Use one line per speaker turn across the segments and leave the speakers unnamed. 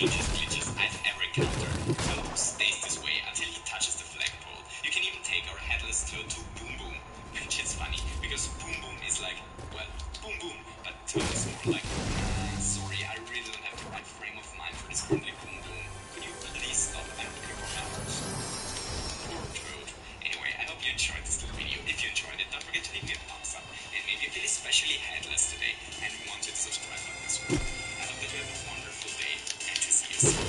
strangest glitches I've ever encountered. Toad stays this way until he touches the flagpole. You can even take our headless Toad to Boom Boom, which is funny because Boom Boom is like, well, Boom Boom, but Toad is more like, sorry, I really don't have the right frame of mind for this currently Boom Boom. Could you please stop? I'm looking for hours. Poor Toad. Anyway, I hope you enjoyed this little video. If you enjoyed it, don't forget to leave me a thumbs up. And maybe you feel especially headless today and want to subscribe button as well. I hope that you have a wonderful day and to see you soon.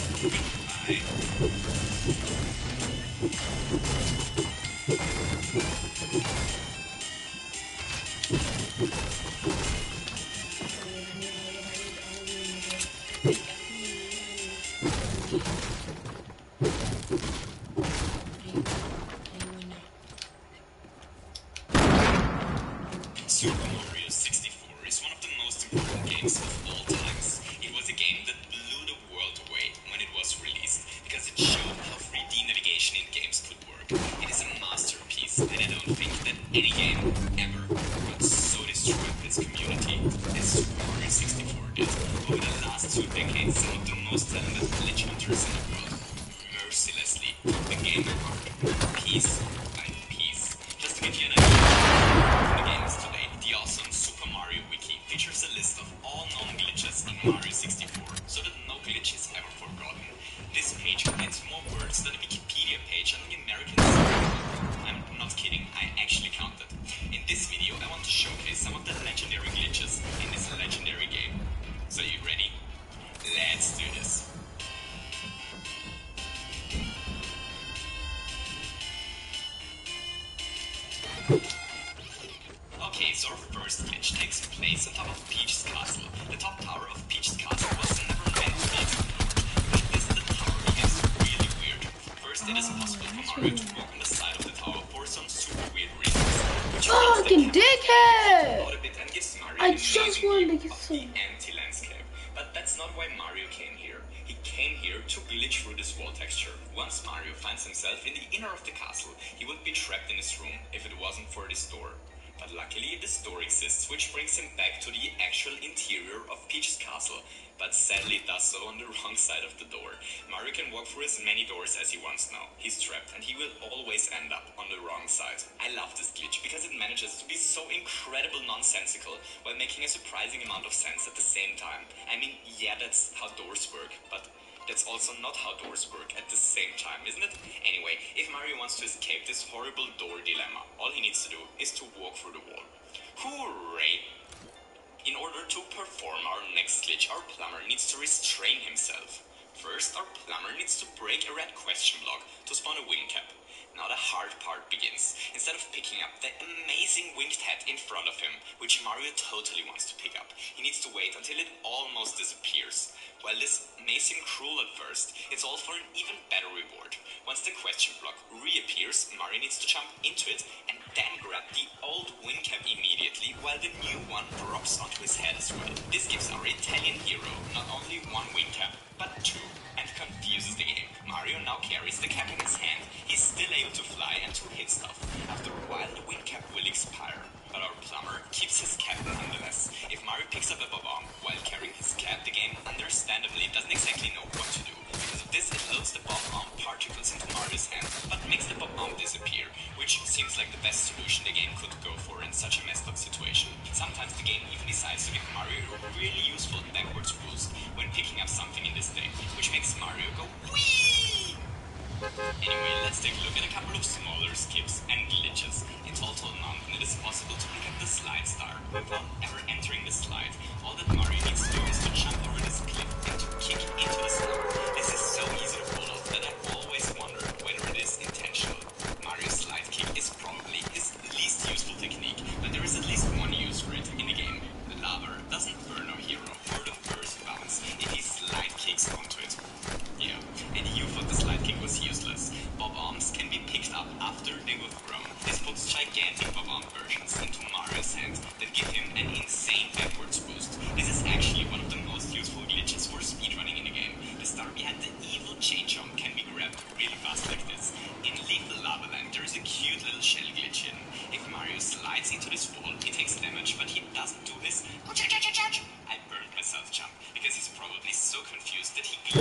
Super Mario 64 is one of the most important games of all times. It was a game that blew the world away when it was released because it showed how 3D navigation in games could work. It is a masterpiece and I don't think that any game ever got so destroyed with its community as Super Mario 64 did. Over the last 2 decades, some of the most talented glitch hunters in the world mercilessly took the game apart piece by piece. Just to give you an idea of the games today, the awesome Super Mario Wiki features a list of all known glitches in Mario 64, so that no glitch is ever forgotten. This page contains more words than a Wikipedia page on the American side. I'm not kidding, I actually counted. In this video, I want to showcase some of the legendary glitches in this legendary game. So you ready? Let's do this. Okay, so our first glitch takes place on top of Peach's castle. The top tower of Peach's castle was never meant to be explored. Like this, the tower gets really weird. First, it is impossible for Mario to walk on the side of the tower for some super weird reasons. Which
fucking dickhead!
Out a bit and gives Mario
I just wanted to get
some the empty landscape. But that's not why Mario came here. He came here to glitch through this wall texture. Once Mario finds himself in the inner of the castle, he would be trapped in his room if it wasn't for this door. But luckily this door exists, which brings him back to the actual interior of Peach's castle, but sadly does so on the wrong side of the door. Mario can walk through as many doors as he wants now. He's trapped and he will always end up on the wrong side. I love this glitch because it manages to be so incredible nonsensical while making a surprising amount of sense at the same time. I mean, yeah, that's how doors work, but that's also not how doors work at the same time, isn't it? Anyway, if Mario wants to escape this horrible door dilemma, all he needs to do is to walk through the wall. Hooray! In order to perform our next glitch, our plumber needs to restrain himself. First, our plumber needs to break a red question block to spawn a wing cap. Now the hard part begins. Instead of picking up the amazing winged hat in front of him, which Mario totally wants to pick up, he needs to wait until it almost disappears. While this may seem cruel at first, it's all for an even better reward. Once the question block reappears, Mario needs to jump into it and then grab the old wing cap immediately while the new one drops onto his head as well. This gives our Italian hero not only one wing cap, but 2, and confuses the game. Mario now carries the cap in his hand. He's still able to fly and to hit stuff. After a while, the wing cap will expire, but our plumber keeps his cap nonetheless. If Mario picks up a bomb while carrying his cap, the game understandably doesn't exactly know what to do. Because of this, it loads the bomb particles into Mario's hand, but makes the bomb disappear, which seems like the best solution the game could go for in such a messed up situation. Sometimes the game even decides to give Mario a really useful backwards boost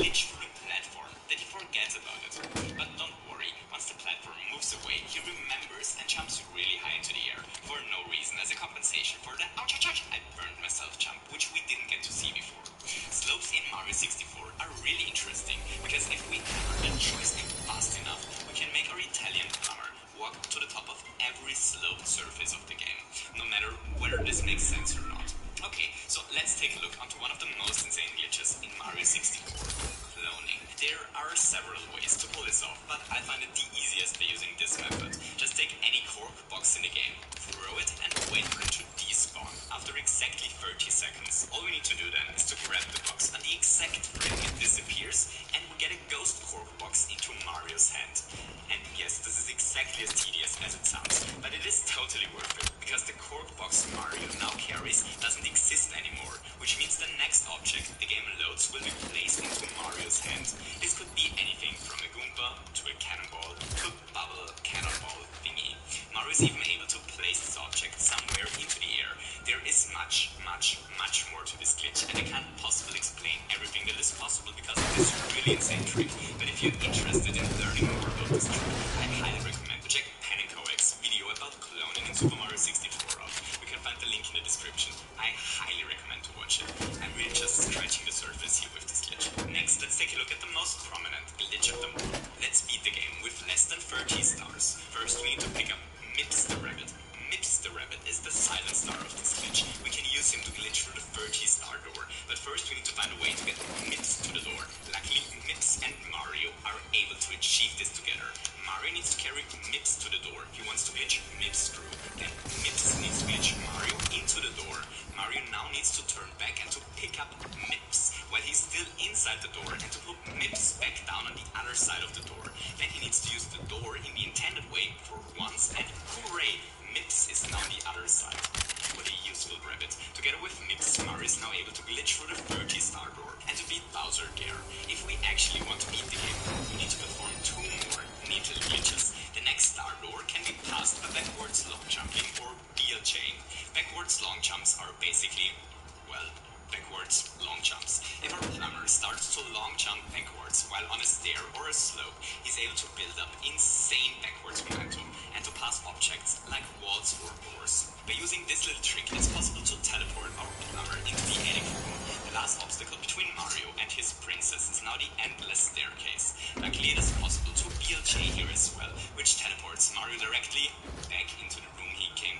glitch through the platform that he forgets about it. But don't worry, once the platform moves away, he remembers and jumps really high into the air for no reason as a compensation for the ouch, I burned myself jump, which we didn't get to see before. Slopes in Mario 64 are really interesting because if we hammer the joystick fast enough, we can make our Italian plumber walk to the top of every sloped surface of the game, no matter whether this makes sense or not. Okay, so let's take a look onto one of the most insane glitches in Mario 64, cloning. There are several ways to pull this off, but I find it the easiest by using this method. Just take any cork box in the game, throw it, and wait for it to despawn. After exactly 30 seconds, all we need to do then is to grab the box on the exact frame it disappears, and we get a ghost cork box into Mario's hand. And yes, this is exactly as tedious as it sounds, but it is totally worth it, because the cork box Mario now carries doesn't exist anymore, which means the next object the game loads will be placed into Mario's hand. This could be anything from a Goomba to a cannonball to a bubble cannonball thingy. Mario is even able to place this object somewhere into the air. There is much more to this glitch, and I can't possibly explain everything that is possible because of this really insane trick. But if you're interested in learning more about this trick, I highly recommend to check Panicoex's video about cloning in Super Mario 64 out. You can find the link in the description. I highly recommend to watch it. I'm really just scratching the surface here with this glitch. Next, let's take a look at the most prominent glitch of them all. Let's beat the game with less than 30 stars. First, we need to pick up Mips the Rabbit. Mips the Rabbit is the silent star of this glitch. We can use him to glitch through the 30-star door, but first we need to find a way to get Mips to the door. Luckily, Mips and Mario are able to achieve this together. Mario needs to carry Mips to the door. He wants to glitch Mips through. Then Mips needs to glitch Mario into the door. Mario now needs to turn back and to pick up Mips while he's still inside the door and to put Mips back down on the other side of the door. Then he needs to use the door in the intended way for once, and hooray! Mips is now on the other side. What a useful rabbit. Together with Mips, Mario is now able to glitch through the 30-star door and to beat Bowser there. If we actually want to beat the game, we need to perform 2 more neat little glitches. The next star door can be passed by backwards long jumping or BLJing. Backwards long jumps are basically, well, backwards long jumps. If our plumber starts to long jump backwards while on a stair or a slope, he's able to build up insane backwards momentum and to pass objects like walls or doors. By using this little trick, it's possible to teleport our plumber into the attic room. The last obstacle between Mario and his princess is now the endless staircase. Luckily, it is possible to BLJ here as well, which teleports Mario directly back into the room he came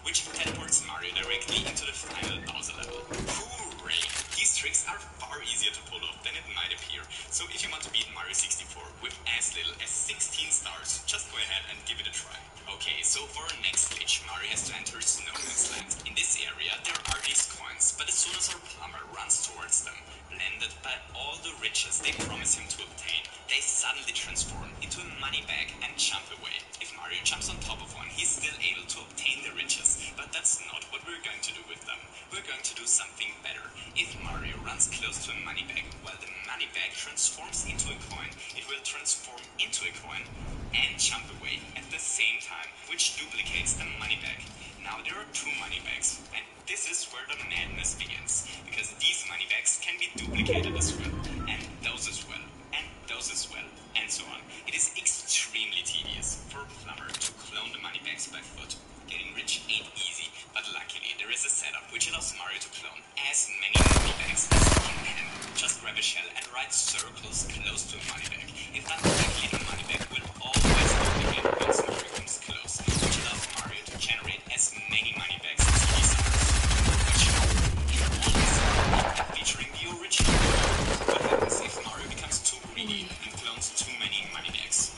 which teleports Mario directly into the final Bowser level. Hooray! These tricks are far easier to pull off than it might appear, so if you want to beat Mario 64 with as little as 16 stars, just go ahead and give it a try. Okay, so for our next glitch, Mario has to enter Snowman's Land. In this area, there are these coins, but as soon as our plumber runs towards them, blended by all the riches they promise him to obtain, they suddenly transform into a money bag and jump away. If Mario jumps on top of one, he's still able to obtain the riches, but that's not what we're going to do with them. We're going to do something better. If Mario runs close to a money bag while the money bag transforms into a coin, it will transform into a coin and jump away at the same time, which duplicates the money bag. Now there are 2 money bags, and this is where the madness begins, because these money bags can be duplicated as well, and those as well, and those as well, and so on. It is extremely tedious for a plumber to clone the money bags by foot. Getting rich ain't easy, but luckily there is a setup which allows Mario to clone as many money bags as he can. Just grab a shell and ride circles close to a money bag. If done correctly, the money bag will always duplicate once Mario comes close, which allows Mario to generate as many money bags as he desires. Which can always and featuring the original. What happens if Mario becomes too greedy and clones too many money bags?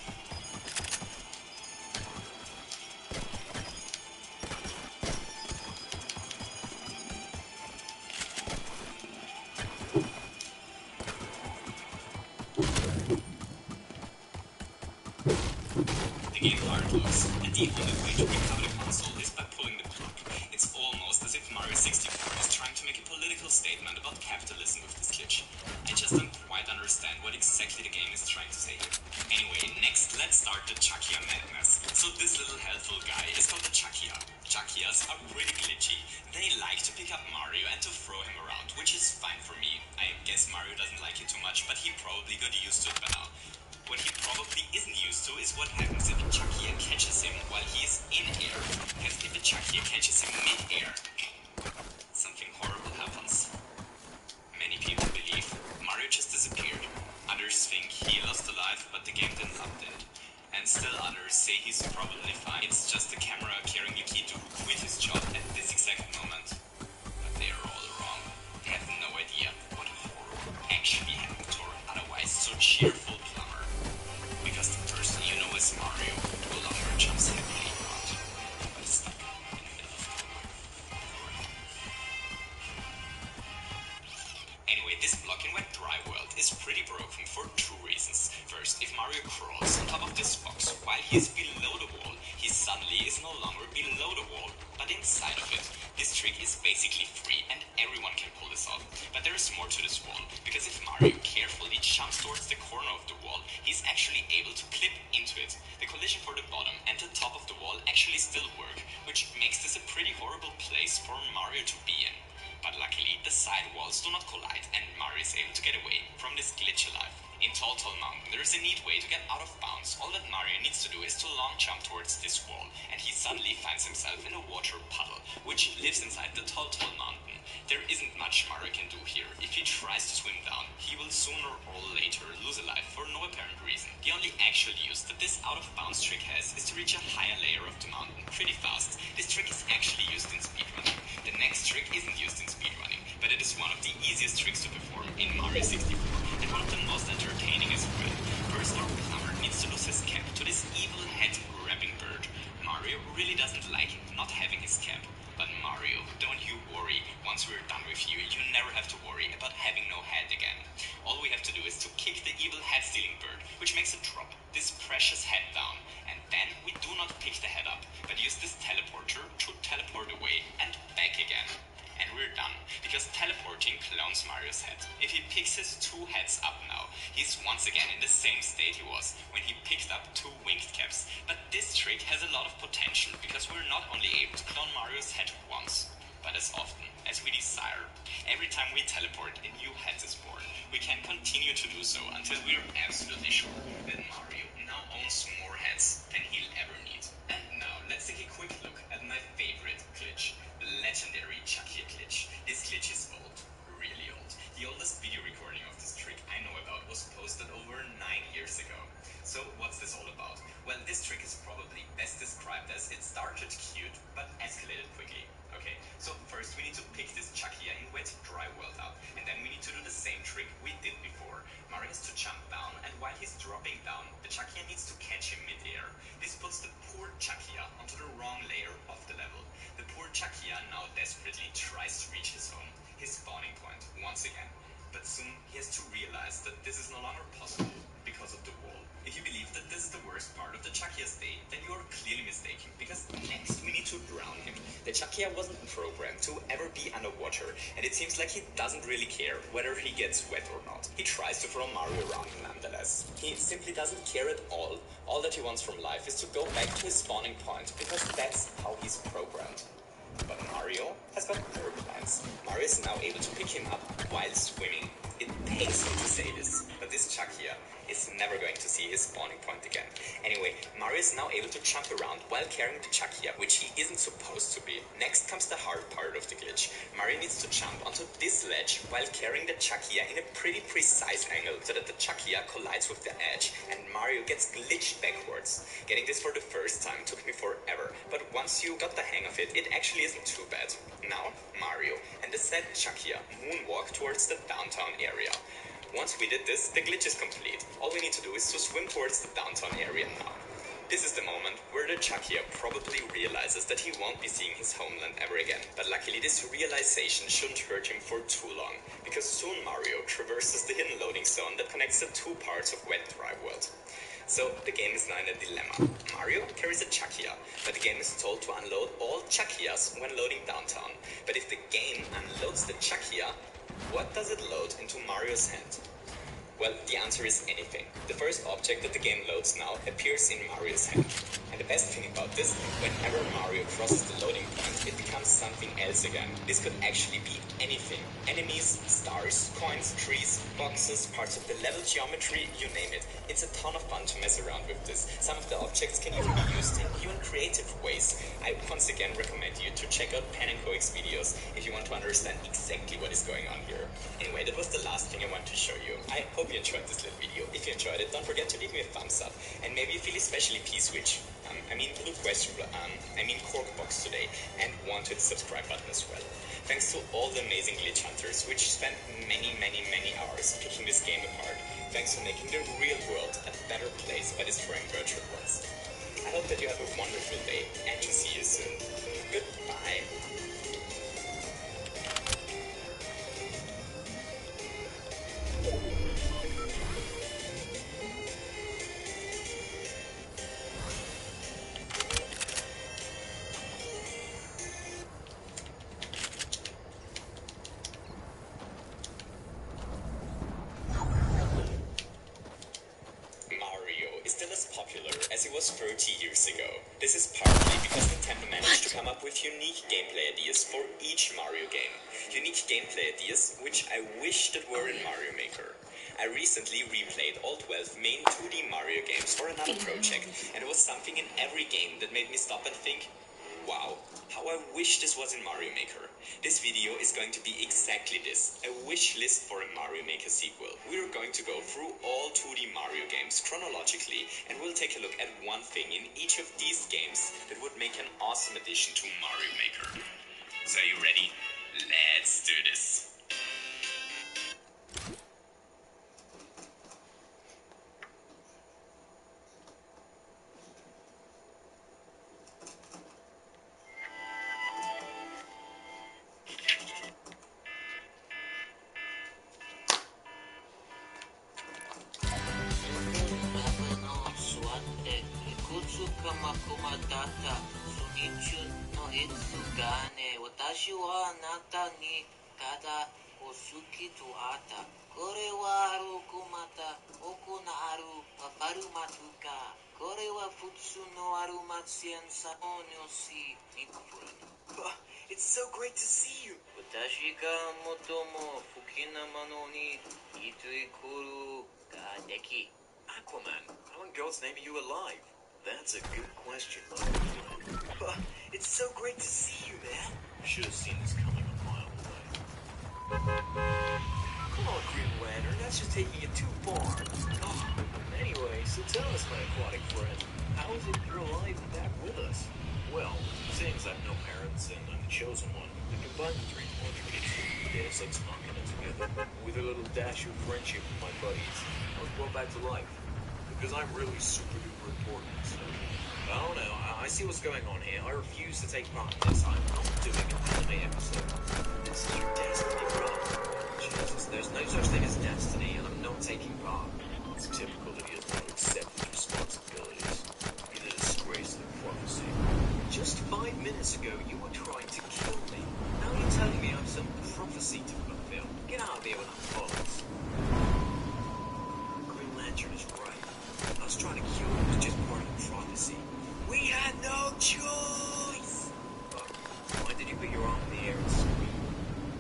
The game hard looks, and the only way to recover the console is by pulling the plug. It's almost as if Mario 64 is trying to make a political statement about capitalism with this glitch. I just don't quite understand what exactly the game is trying to say here. Anyway, next let's start the Chuckia madness. So this little helpful guy is called the Chuckia. Chuckias are pretty glitchy. They like to pick up Mario and to throw him around, which is fine for me. I guess Mario doesn't like it too much, but he probably got used to it by now. What he probably isn't used to is what happens if a Chuckia catches him while he is in air. Because if a Chuckia catches him mid-air, something horrible happens. Many people believe Mario just disappeared. Others think he lost a life, but the game didn't update. And still others say he's probably fine. It's just the camera carrying Yukito who quit his job at this exact moment. But they are all wrong. They have no idea what horror actually happened to our otherwise so cheerful plumber. Because the person you know as Mario no longer jumps happily around, but is stuck in the middle of nowhere. Anyway, this block and wet dry world is pretty broken for two reasons. First, if Mario crawls on top of this box while he is below the wall, he suddenly is no longer below the wall, but inside of it. This trick is basically free and everyone can pull this off. But there is more to this wall, because if Mario carefully jumps towards the corner of the wall, he's actually able to clip into it. The collision for the bottom and the top of the wall actually still work, which makes this a pretty horrible place for Mario to be in. But luckily, the side walls do not collide and Mario is able to get away from this glitch alive. In Tall Mountain, there is a neat way to get out of bounds. All that Mario needs to do is to long jump towards this wall, and he suddenly finds himself in a water puddle, which lives inside the Tall Mountain. There isn't much Mario can do here. If he tries to swim down, he will sooner or later lose a life for no apparent reason. The only actual use that this out-of-bounds trick has is to reach a higher layer of the mountain pretty fast. This trick is actually used in speedrunning. The next trick isn't used in speedrunning, but it is one of the easiest tricks to perform in Mario 64, and one of the most entertaining as well. First, our plumber needs to lose his cap to this evil head-grabbing bird. Mario really doesn't like not having his cap. But Mario, don't you worry. Once we're done with you, you never have to worry about having no head again. All we have to do is to kick the evil head-stealing bird, which makes it drop this precious head down. And then we do not pick the head up, but use this teleporter to teleport away and back again. And we're done, because teleporting clones Mario's head. If he picks his two heads up now, he's once again in the same state he was when he picked up two winged caps. But this trick has a lot of potential, because we're not only able to clone Mario's head once, but as often as we desire. Every time we teleport, a new head is born. We can continue to do so until we're absolutely sure that Mario now owns more heads than he'll ever need. And now, let's take a quick look at my favorite glitch. The legendary Chuckia glitch. This glitch is old, really old. The oldest video recording of this trick I know about was posted over 9 years ago. So what's this all about? Well, this trick is probably best described as it started cute, but escalated quickly. Okay, so first we need to pick this Chuckia in wet, dry world up, and then we need to do the same trick we did before. Mario has to jump down, and while he's dropping down, the Chuckia needs to catch him mid-air. This puts the poor Chuckia onto the wrong layer of the level. The poor Chuckia now desperately tries to reach his home, his spawning point, once again. But soon he has to realize that this is no longer possible because of the wall. If you believe that this is the worst part of the Chuckia's day, then you are clearly mistaken, because next we need to drown him. The Chuckia wasn't programmed to ever be underwater, and it seems like he doesn't really care whether he gets wet or not. He tries to throw Mario around nonetheless. He simply doesn't care at all. All that he wants from life is to go back to his spawning point, because that's how he's programmed. But Mario has got better plans. Mario is now able to pick him up while swimming. It pains me to say this, but this Chuckia is never going to see his spawning point again. Anyway, Mario is now able to jump around while carrying the Chuckia, which he isn't supposed to be. Next comes the hard part of the glitch. Mario needs to jump onto this ledge while carrying the Chuckia in a pretty precise angle so that the Chuckia collides with the edge and Mario gets glitched backwards. Getting this for the first time took me forever, but once you got the hang of it, it actually isn't too bad. Now, Mario and the said Chuckia moonwalk towards the downtown area. Once we did this, the glitch is complete. All we need to do is to swim towards the downtown area now. This is the moment where the Chuckia probably realizes that he won't be seeing his homeland ever again. But luckily this realization shouldn't hurt him for too long, because soon Mario traverses the hidden loading zone that connects the two parts of Wet Dry World. So the game is now in a dilemma. Mario carries a Chuckia, but the game is told to unload all Chuckias when loading downtown. But if the game unloads the Chuckia, what does it load into Mario's hand? Well, the answer is anything. The first object that the game loads now appears in Mario's hand. And the best thing about this, whenever Mario crosses the loading point, it becomes something else again. This could actually be anything. Enemies, stars, coins, trees, boxes, parts of the level geometry, you name it. It's a ton of fun to mess around with this. Some of the objects can even be used in new and creative ways. I once again recommend you to check out Pen and Coix videos if you want to understand exactly what is going on here. Anyway, that was the last thing I want to show you. I hope you enjoyed this little video. If you enjoyed it, don't forget to leave me a thumbs up. And maybe you feel especially P-Switch. Cork Box today, and want to hit the subscribe button as well. Thanks to all the amazing glitch hunters, which spent many hours picking this game apart. Thanks for making the real world a better place by destroying virtual worlds. I hope that you have a wonderful day, and to see you soon. Goodbye. As it was 30 years ago. This is partly because Nintendo managed to come up with unique gameplay ideas for each Mario game. Unique gameplay ideas which I wish that were in Mario Maker. I recently replayed all 12 main 2D Mario games for another project, and there was something in every game that made me stop and think, wow, how I wish this was in Mario Maker. This video is going to be exactly this, a wish list for a Mario Maker sequel. We're going to go through all 2D Mario games chronologically, and we'll take a look at one thing in each of these games that would make an awesome addition to Mario Maker. So are you ready? Let's do this. It's so great to see you. Aquaman, how in God's name are you alive? That's a good question, Mike. It's so great to see you, man. Should have seen this coming a mile away. Come on, Green Lantern, that's just taking it too far. Oh, anyway, so tell us, my aquatic friend, how is it you're alive and back with us? Well, seeing as I have no parents and I'm the chosen one, we combined the three contributors to Deus Ex Machina together. With a little dash of friendship with my buddies, I was brought back to life. Because I'm really super duper important, so... I don't know, I see what's going on here. I refuse to take part in this. I'm not doing an anime episode. This is your destiny, bro. Jesus, there's no such thing as destiny, and I'm not taking part. It's typical that he does not accept his responsibilities. He's a disgrace to the prophecy. Just 5 minutes ago, you were trying to kill me. Now you're telling me I have some prophecy to fulfill. Get out of here when I'm honest. Green Lantern is right. I was trying to kill him was just part of the prophecy. We had no choice! But why did you put your arm in the air and scream?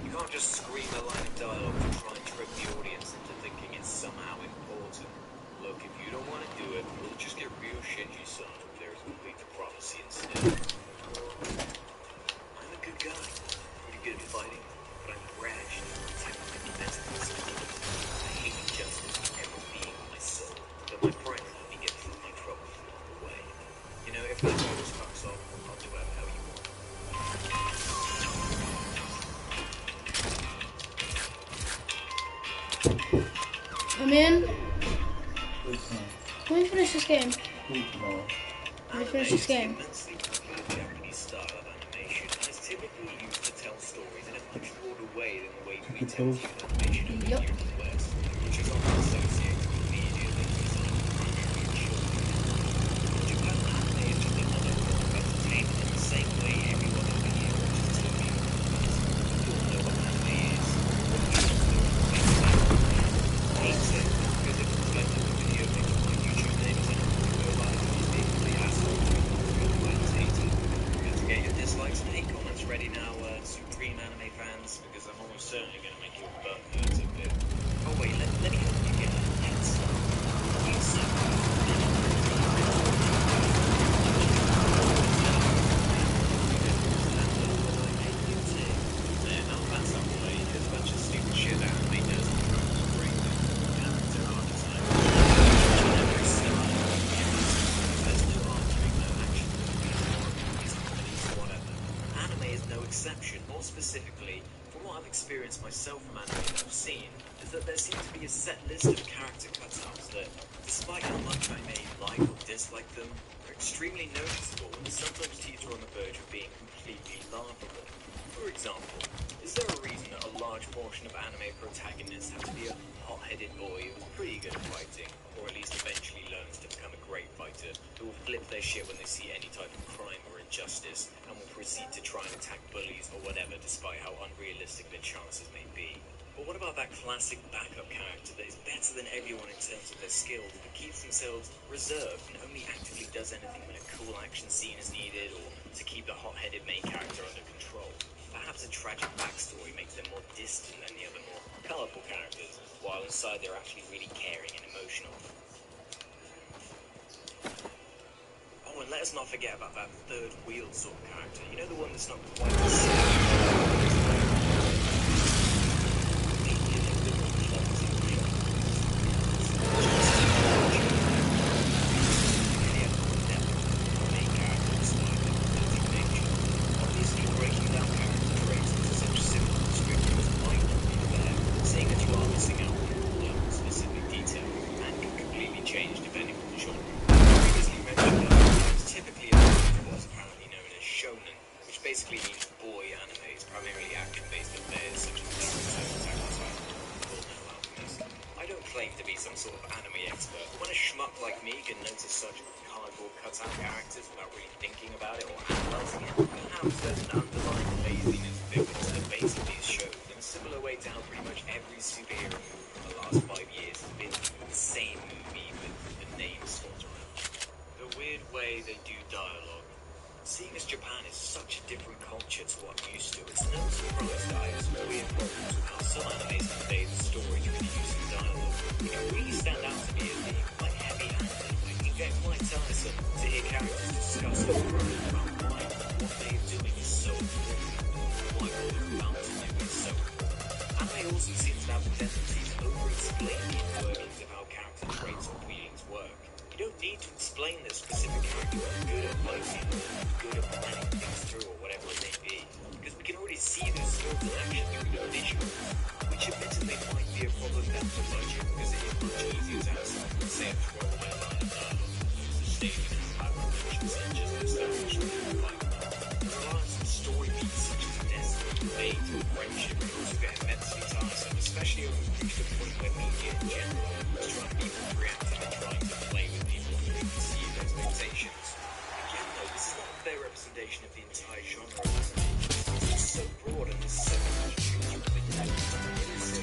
You can't just scream a line of dialogue to try and trick the audience into thinking it's somehow important. Look, if you don't want to do it, we'll just get real shitty, son. There's complete the prophecy instead. I'm a good guy. Pretty good at fighting, but I'm brash and type of defensiveness. I hate injustice ever being my soul. But my pride let me get through my troubles along the way. You know, if that always fucks up, I'll do it how you want.
I'm in. Can we finish this game? Can we finish this game?
Japanese style of animation is typically used to tell stories in a much broader way than the way we tell animation over here in the West, which is often associated with media that is designed primarily for children. Japan anime is just another form of entertainment in the same way everyone over here watches TV. You all know what anime is. What do you do? Hate it.
exception, more specifically, from what I've experienced myself from anime that I've seen, is that there seems to be a set list of character cutouts that, despite how much I may like or dislike them, are extremely noticeable and sometimes teeter on the verge of being completely laughable. For example, is there a reason that a large portion of anime protagonists have to be a hot-headed boy who's pretty good at fighting, or at least eventually learns to become a great fighter, who will flip their shit when they see any type of crime or injustice, and will proceed to try and attack bullies or whatever despite how unrealistic their chances may be? But what about that classic backup character that is better than everyone in terms of their skills, but keeps themselves reserved and only actively does anything when a cool action scene is needed, or to keep the hot-headed main character under control? Perhaps a tragic backstory makes them more distant than the other more colourful characters, while inside they're actually really caring and emotional. Oh, and let us not forget about that third wheel sort of character. You know, the one that's not quite the same. Basically means boy animes, primarily action-based affairs such as Naruto, Attack on Titan, Fullmetal Alchemist. I don't claim to be some sort of anime expert, but when a schmuck like me can notice such cardboard cutout characters without really thinking about it or analysing it, perhaps there's an underlying laziness built into the base of these shows, in a similar way to how pretty much every superhero movie from the last 5 years has been the same movie with the name swapped around. The weird way they do dialogue. Seeing as Japan is such a different culture to what I'm used to, it's no surprise that I have some weird problems with how some animes convey the story through the use of dialogue. It can really stand out to me as being quite heavy-handed. It can get quite tiresome to hear characters discuss over about why what they're doing is so important, why what they're about to do is so important. Anime also seems to have a tendency to over-explain the inner workings of how character traits or feelings work. You don't need to explain that specific character is good at fighting or good at planning things through or whatever it may be, because we can already see those skills in action through the visuals, which admittedly might be a problem down the budget, because it is much easier to have someone say a throwaway line of dialogue as opposed to stating an elaborate action scene just to establish the fight. The reliance on story beats such as destiny, fate, or friendship can also get immensely tiresome, especially when we've reached a point where media in general is trying to be more reactive and trying to play with people's preconceived expectations. Again though, this is not a fair representation of the entire genre of anime. It's just so broad and there's so much to choose from. It is so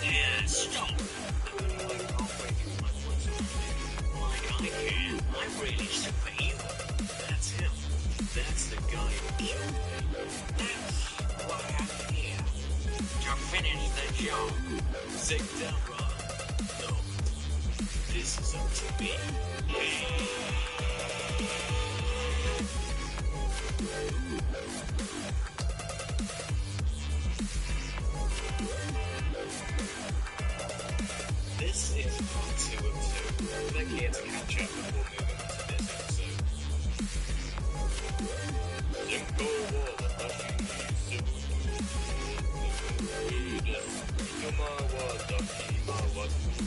yeah, stop! I'm only like halfway through my points of anime. Like I can, I'm really super evil. That's him. That's the guy who killed me. That's what happened here. To finish the job. Sit down, Ron. No. This is up to me. This is part 2 of 2. Click here to catch up before moving on to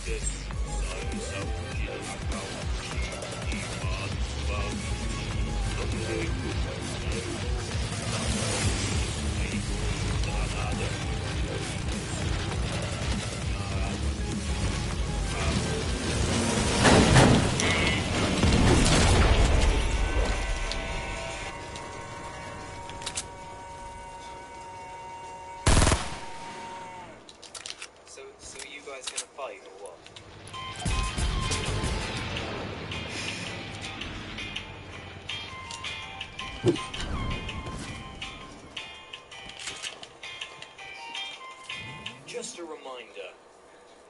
this episode. So are you guys gonna fight or what? Just a reminder.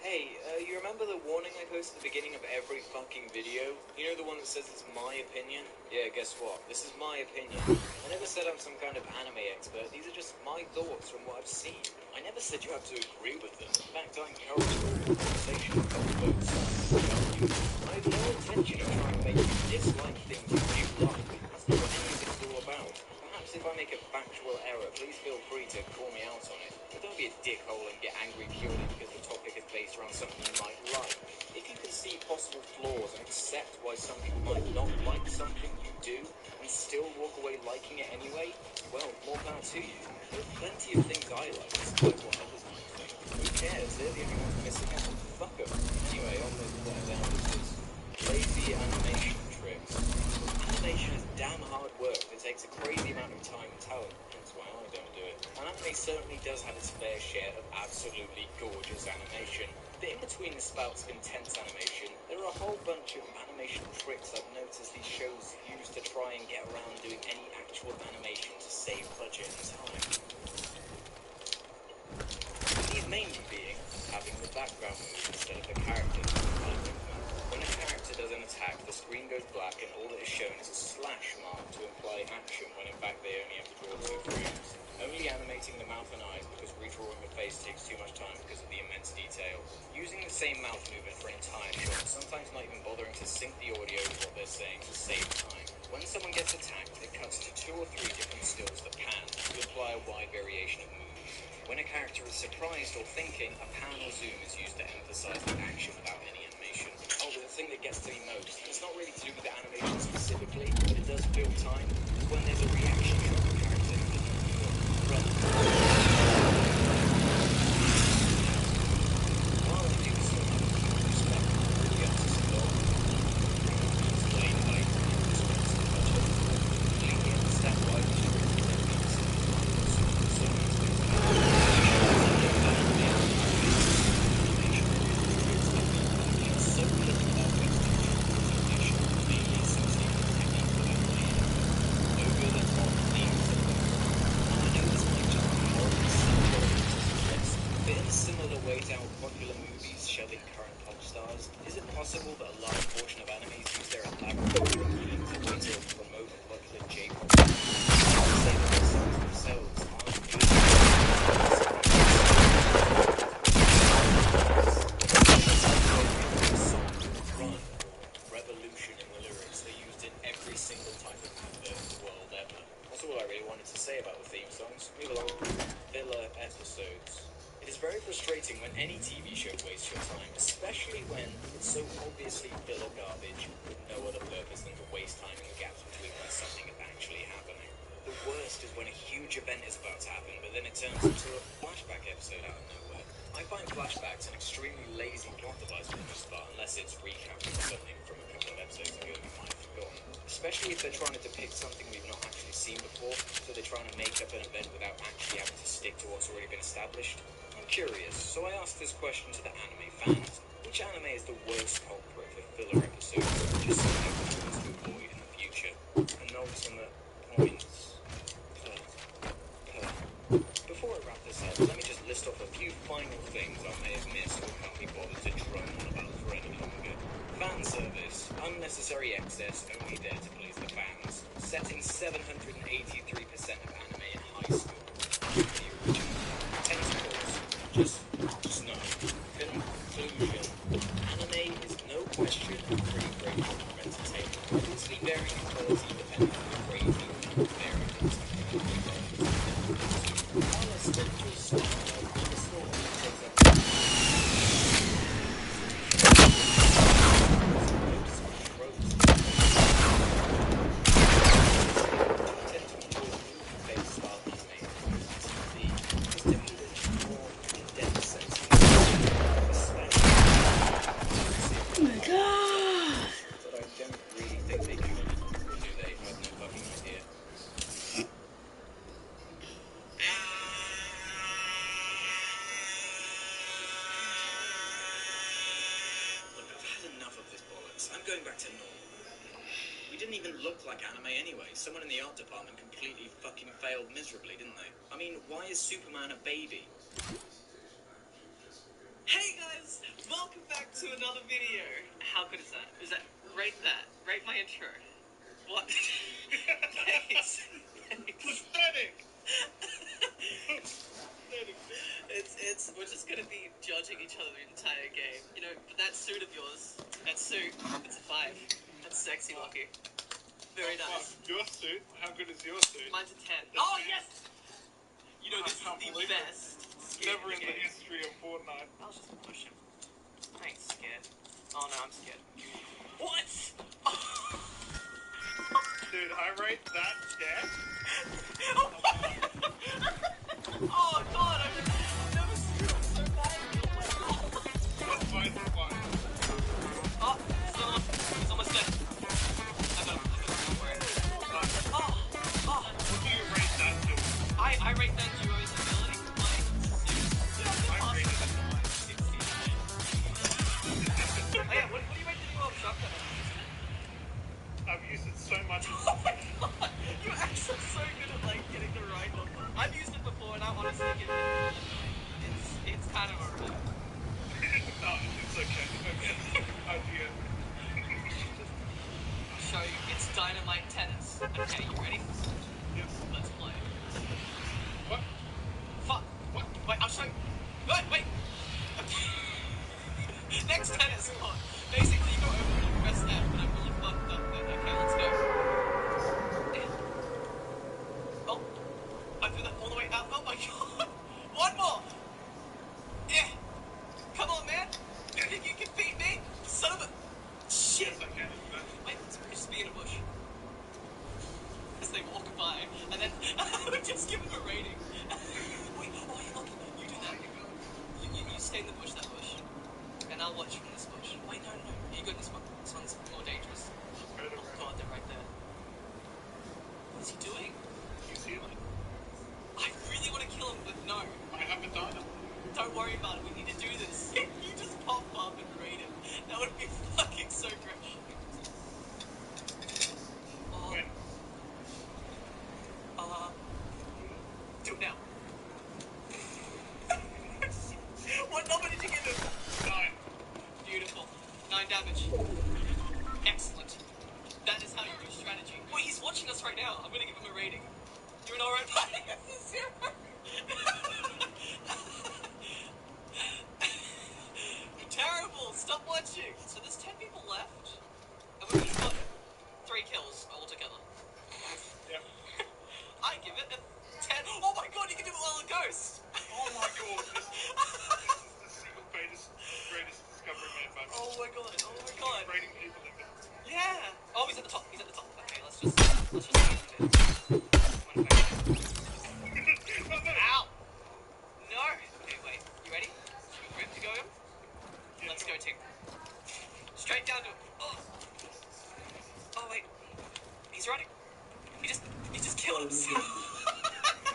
Hey, you remember the warning I post at the beginning of every fucking video? You know the one that says it's my opinion? Yeah, guess what? This is my opinion. I never said I'm some kind of anime expert. These are just my thoughts from what I've seen. I never said you have to agree with them. In fact, I encourage the conversation of both sides. I have no intention of trying to make you dislike things you do like. That's not what any of it's all about. if I make a factual error, please feel free to call me out on it. But don't be a dickhole and get angry purely because the topic is based around something you might like. If you can see possible flaws and accept why some people might not like something you do and still walk away liking it anyway, well, more power to you. There are plenty of things I like despite what others might think. Who cares? They're the only ones missing out. Fuck 'em. Anyway, on with whatever else is. Lazy animation tricks. Animation is damn hard work that takes a crazy amount of time and talent. That's why I don't do it. And anime certainly does have its fair share of absolutely gorgeous animation. But in between the spouts of intense animation, there are a whole bunch of animation tricks I've noticed these shows use to try and get around doing any actual animation to save budget and time. These mainly being having the background move instead of the character. When a character does an attack, the screen goes black and all that is shown is a slash mark to imply action when in fact they only have to draw 2 frames. Only animating the mouth and eyes because redrawing the face takes too much time because of the immense detail. Using the same mouth movement for an entire shot, sometimes not even bothering to sync the audio with what they're saying to save time. When someone gets attacked, it cuts to 2 or 3 different stills that pan to apply a wide variation of moves. When a character is surprised or thinking, a pan or zoom is used to emphasize the action without any animation. Oh, but the thing that gets to me most, it's not really to do with the animation specifically, but it does fill time, is when there's a reaction shot of a character who doesn't run. While I do so much respect for the artist's goal, explain why it's completely understand why the script is so popular movies shelling current pop stars, is it possible that a large portion of animes use their elaborate marketing as a way to promote a popular J-pop band? I would say that the songs themselves aren't good. Run, revolution in the lyrics are used in every single type of advert in the world ever. That's all I really wanted to say about the theme songs. Move along. Filler episodes. It is very frustrating when any TV show wastes your time, especially when it's so obviously filler garbage with no other purpose than to waste time in the gaps between when something is actually happening. The worst is when a huge event is about to happen, but then it turns into a flashback episode out of nowhere. I find flashbacks an extremely lazy plot device for the most part, unless it's recapping something from a couple of episodes ago that we might have forgotten. Especially if they're trying to depict something we've not actually seen before, so they're trying to make up an event without actually having to stick to what's already been established. I'm curious, so I asked this question to the anime fans. Which anime is the worst culprit for filler episodes, just something to avoid in the future? And ultimate points. Before I wrap this up, let me just list off a few final things I may have missed or can't be bothered to drone on about for any longer. Fan service. Unnecessary excess, only there to please the fans. Setting 783% of anime in high school. The original. Tentacles. Just no. Conclusion. Anime is no question a pretty great form of entertainment. Obviously varying in quality depending on the crazy variant. While a spiritual style of the sort takes up I'm going back to normal. We didn't even look like anime anyway. Someone in the art department completely fucking failed miserably, didn't they? I mean, why is Superman a baby?
Hey guys! Welcome back to another video. How good is that? Is that... Rate that. Rate my intro. What? Thanks.
Pathetic!
We're just gonna be judging each other the entire game. But that suit of yours, that suit, it's a 5. That's sexy, Lucky. Very nice.
Your suit? How good is your suit?
Mine's a 10. Oh, yes! You know, this is
can't
the
believe it.
best skin
Never in the
game.
history of Fortnite.
I was just pushing. I ain't scared. Oh, no, I'm scared. What?
Dude, I rate that death.
Oh, God, I've never seen it so bad.
That's fine, that's fine.
Oh, he's almost dead. I got him, don't worry.
What do you rate that to?
I rate that duo's ability. Like,
I rate it at 9.
Oh, yeah, what do you rate the duo of shotgun?
I've used it so much.
Oh my God, you're actually so good at, like, getting the right number. I've used it before, and I honestly give it a 9. It's kind of alright.
No, it's okay. Idea.
I'll show you. It's dynamite tennis. Okay, you ready?
Yes.
Let's play.
What?
Fuck.
What?
Wait, I'll show you. Wait. Next tennis court. Basically, you go over and you press F, but I'm really fucked up then. Okay, let's go. Oh. I threw that all the way out. Oh my God. One more. Yeah. Come on, man. You think you can beat me? Son of a... Shit.
Yes, I can.
Wait, just be in a bush. As they walk by, and then we just give them a rating. Wait, oh, you're lucky. You do that. You stay in the bush, that bush. And I'll watch from this bush. Wait, no. You go this one. This one's more dangerous. Oh God, they're right there. What is he doing?
He's healing.
I really want to kill him, but no.
I have a dynamite.
Don't worry about it. We need to do this. You just pop up and raid him. That would be fucking so great. Oh.
Wait.
Do it now. What number did you give him?
9.
Beautiful. 9 damage. Excellent. That is how you do strategy. Wait, he's watching us right now. I'm gonna give him a rating. Doing alright, buddy? Terrible. Stop watching. So there's 10 people left. And we've just got 3 kills altogether.
Yep.
I give it a 10. Oh my God, you can do it while it goes.
Oh my God. This is the single greatest discovery made by me.
Oh my God.
Rating people in this.
Yeah. Oh, he's at the top. Okay, let's just get it. Ow. No. Okay, wait. You ready? You ready to go in? Let's go, team. Straight down to him. Oh, wait. He's running. He just killed himself.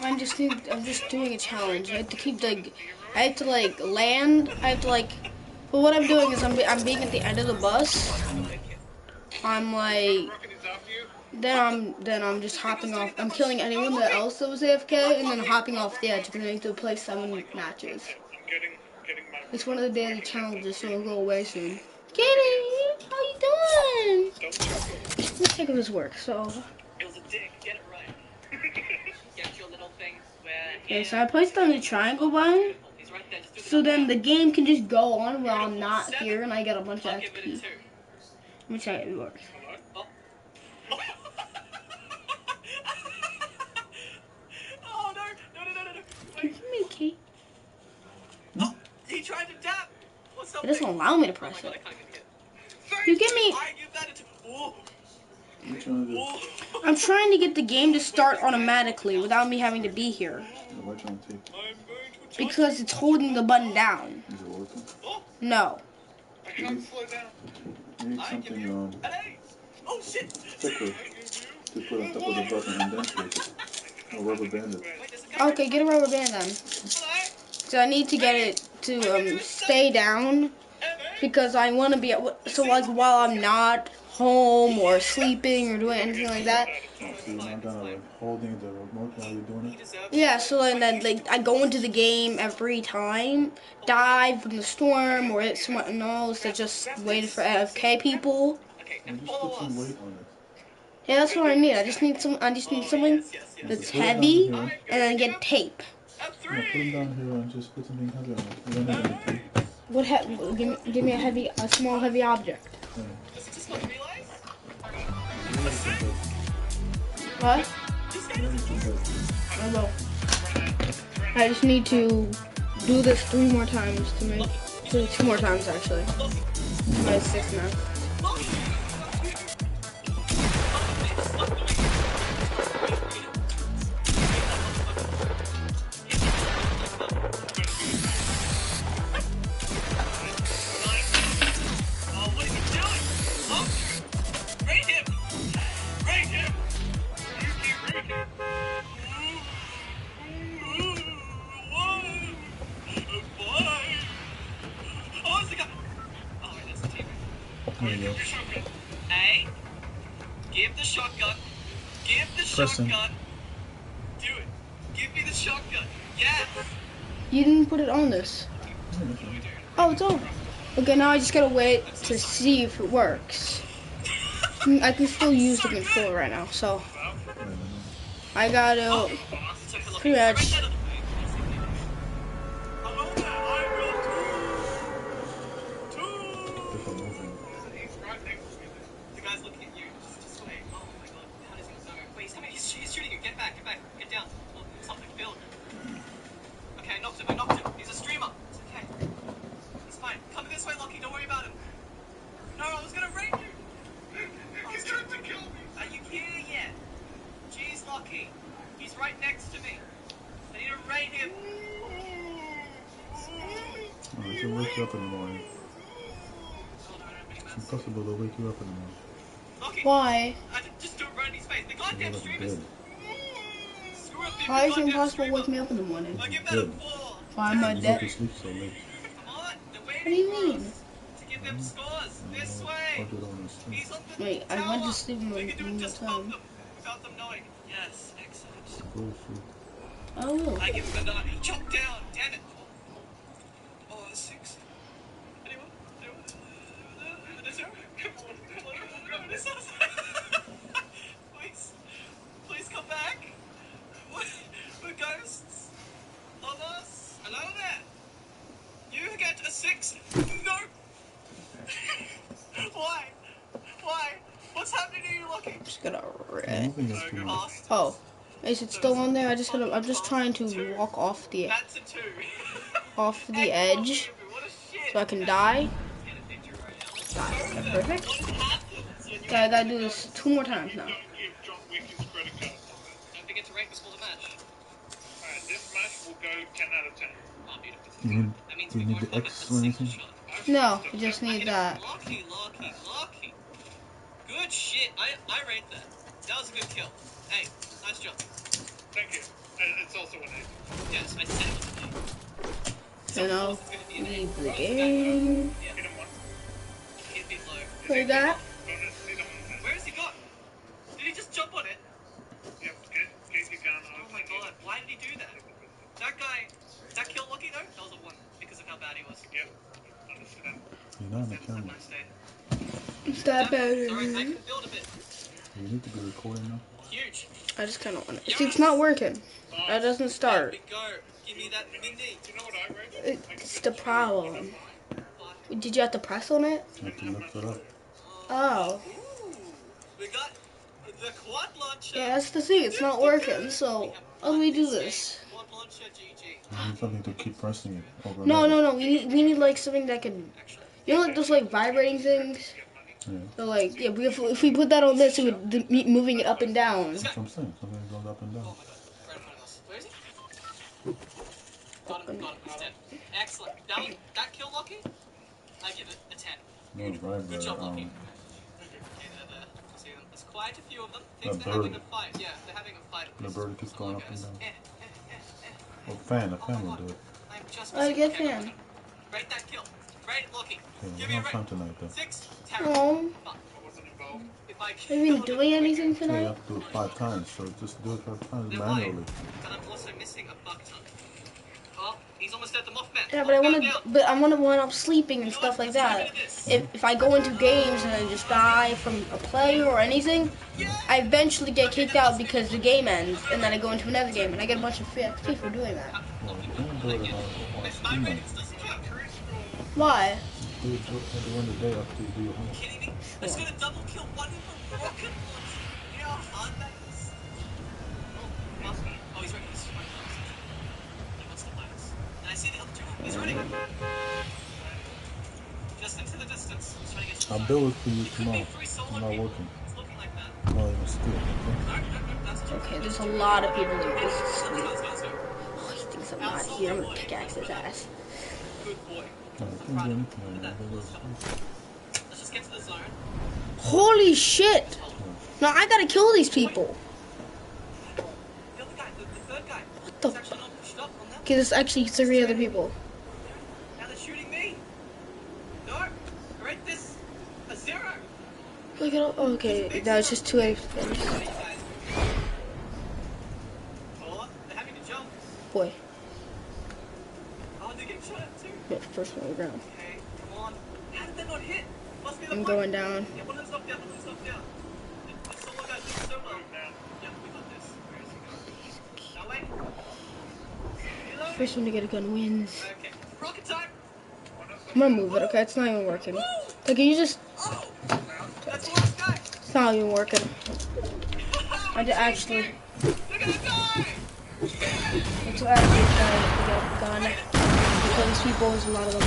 I'm just doing a challenge. I have to keep land. But what I'm doing is I'm being at the end of the bus. I'm like,
Rocket is after you.
then I'm just hopping off. I'm killing anyone else that was AFK, and then hopping off the edge because I need to play 7 matches.
I'm getting my.
It's one of the daily challenges, so it'll go away soon. Kitty, how you doing?
Don't chuckle.
Let's check if this works. So,
It was a dick. Get it right. Get your little thing where...
okay, so I placed on the triangle button.
He's right there. Just do
So then the game can just go on while I'm not here, and I get a bunch of
I'll give it a
XP.
2.
Let me check if it works.
Hello?
Oh. Oh no.
Can you give me a key?
He tried to tap. Or
It
something.
doesn't allow me to
Oh my
press
God, I
it.
can't get it.
You give me.
I give that a 2. Whoa.
I'm trying to do.
Whoa.
I'm trying to get the game to start automatically without me having to be here.
Why trying to take?
I'm going to.
Because it's holding the button down.
Is it working?
Oh,
No.
I can't slow down.
You need
I give
something
you an 8. Oh shit.
thicker to put on top of the button and then take it. Or rubber band it.
Wait, there's a guy.
Okay, get a rubber band then.
Hello.
So I need to get it to stay down because I want to be so like while I'm not home or sleeping or doing anything like that.
Oh, so you're not gonna like holding the remote while you're doing
He
it?
deserves
Yeah, so then like I go into the game every time, dive from the storm or hit someone else that just waited for AFK people.
Okay, now
And just
follow
put some
us.
weight on it.
Yeah, that's what I need. I just need something
Yes.
that's
Put it down
heavy
here.
and then get tape.
At
Yeah, put
3.
them down here and just put something heavy on it. You don't need anything.
What give me a small heavy object.
Yeah.
Does it just not realize?
Really,
What? I will. I just need to do this 3 more times to make 2 more times actually. My 6 now.
There you go.
Hey, give the shotgun. Give the
Pressing.
shotgun. Do it. Give me the shotgun. Yes.
You didn't put it on this. Oh, it's on. Okay, now I just gotta wait to see if it works. I can still use the controller right now, so I gotta pretty much.
The guy's looking at you. Just wait. Oh my god. How does he know? Wait, he's coming. He's shooting you. Get back. Get back. Get down. Oh, something. Build. Okay, I knocked him. I knocked him. He's a streamer. It's okay. He's fine. Come this way, Lockie. Don't worry about him. No, I was gonna raid you. He's trying to kill me. Are you here yet? Jeez, Lockie. He's right next to me. I need to raid him.
It should wake you up in the morning.
Oh, no, I don't have any
It's
mats.
impossible to wake you up in the morning.
Lockie.
Why?
I just do it right in his face. The goddamn
You're like
streamers.
dead.
Screw up the
Why is it
goddamn
impossible to
streamer.
wake me up in the morning?
I give that a 4.
Why am I
You go
dead?
to sleep so late.
Come on, they're waiting
What do you
for
mean?
us to give them scores. This
Put
way.
it on the street.
He's on the
Wait, I
tower.
went to sleep
We
one
can do it
more
just
time.
above them without them knowing. Yes, excellent.
Go to sleep.
Oh,
I give him another. He chopped down. Damn it. Oh, the 6. Anyone? Anyone? There's no. Come on. Come on. No, this is. Please. Please come back. We're ghosts. On us. Hello there. You get a 6. No. Why? Why? What's happening to you, Lockie?
just gotta
I'm
red.
moving it too much.
Lost.
Oh, is it still on there? I'm just trying to walk off the
That's a 2.
edge
What a shit.
so I can die. Okay, perfect. Okay, I gotta do this 2 more times now.
Don't give John Wickens credit card.
Don't forget to rate the score of the match.
Alright, this match will go 10 out of 10.
Oh, beautiful.
You need,
That means
do you
we
need the
both got
X
a
or
single
anything?
shot.
No, I just need that.
Lucky. Good shit. I rate that. That was a good kill. Hey, nice job.
Thank you. It's also an 8.
Yes, I said it was a 8.
You know,
It's gonna be an 8.
leave the game.
Hit him once.
Hit me low.
Play that.
Bonus. Hit him on
Where has he gone? Did he just jump on it?
Yep, get your gun.
Oh my god, why did he do that? That guy, that kill Lucky though? That was a 1 because of how bad he was.
Yep, understand.
You're not on the
Have a
camera.
nice day.
It's that
Sorry, I
bad.
can build a bit.
You need to be recording now.
Huge.
I just kind of want it. See, it's not working. That doesn't start.
Big go. Give me that mini.
You know what I rated?
It's the problem. Did you have to press on it?
You have to lift it up.
Oh.
Ooh, we got the quad launcher.
Yeah, that's the thing. It's not working. So how do we do this?
Quad launcher, GG.
You need something to keep pressing it over and
No,
over.
no, no. We need like something that can. You know, like those like vibrating things.
Yeah,
So like, yeah, if we put that on this, it would be moving it up and down.
that's what I'm saying. Something that goes up and down.
Oh my god, right in front of us. Where is he? Got him, he's dead. Excellent. That kill Lucky? I give it a 10.
No driver.
Good job, Lucky. Okay, they're there. I see them. There's quite a few of them. Thinks
That
they're having
bird.
a fight. Yeah, they're having a fight.
The bird keeps going up and down.
Eh, eh, eh.
Oh, fan. A fan will do it.
I'm just
I get
missing the
fan.
camera. Rate that kill. Rate it, Lucky.
Okay,
Give
we
me a
don't have time
rate.
tonight though.
6. Terrible.
Oh,
Fuck.
I wasn't involved.
If I
have you been doing anything
Yeah, you
tonight?
have to do it 5 times, so just do it 5 times
Then why?
manually.
But I'm also missing a fuck ton. Oh, he's almost at the Mothman.
Yeah, but I want
Mothman
to.
down.
But I want to wind up sleeping and
You know
stuff
what?
like
Let's
that.
look at this.
If I go into games and I just die from a player or anything, I eventually get kicked out because the game ends, and then I go into another game and I get a bunch of free XP for doing that.
Well, you don't do it on
My
Steam.
ratings doesn't count.
Why?
Do it at the end of the day after you do your homework.
Kidding me? Let's get a double kill, one in the rocket launcher. You know how hard that is? He's running. Just into the distance. He's trying to get
I'll
you.
build it for you
He could be
tomorrow.
free solo
I'm not
people.
working.
It's looking like that.
Oh, it's still.
No, that's too
Okay,
good.
there's a lot of people in this
Let's
street.
go, let's go, let's go.
Oh, he thinks I'm not here. I'm gonna pickaxe his ass.
Good boy.
No, I
I'm
can't do
proud of
anything
you.
right
Look
now.
at that. Let's just get to the zone.
Holy shit! No, I gotta kill these people.
The other guy, the third guy.
What the
He's actually not pushed up on them.
Okay, there's actually 3 other people.
Now they're shooting me. No. Rate this a 0.
Look at all. Okay, that was just 2
What
AFs.
are you guys? Oh, they're having to jump.
Boy,
Oh, they're getting shot at too.
yeah, first one on the ground.
Okay, come on. How did they not hit? Must be the
I'm
point.
going down.
Yeah, one of them's knocked down, one of them's knocked down. The solo guy's doing so well. Yeah, we got this. Where is he going? That way? Reload.
First one to get a gun wins.
Okay, rocket time.
I'm gonna move it, okay? It's not even working. Like, can you just...
Oh! That's the last guy.
It's not even working. I did actually...
They're gonna die!
It's actually trying to get a gun. Because these people, there's a lot of them.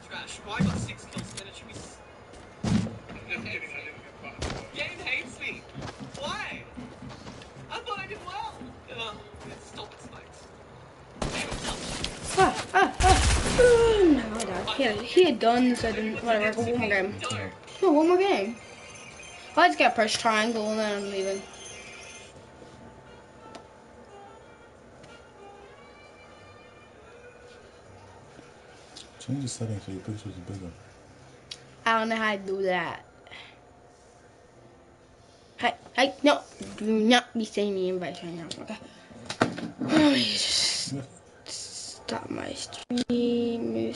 Trash. Well, I got 6 kills, then it should be... Game hates me. Why? I thought I did well. Stop it, Spikes.
No, I died. He had guns, I didn't... Whatever, go one more game. No, one more game. I just gotta press triangle and then I'm leaving.
Change the settings so your pictures are bigger.
I don't know how to do that. No, do not be sending me invites right now, okay? Let me just stop my stream.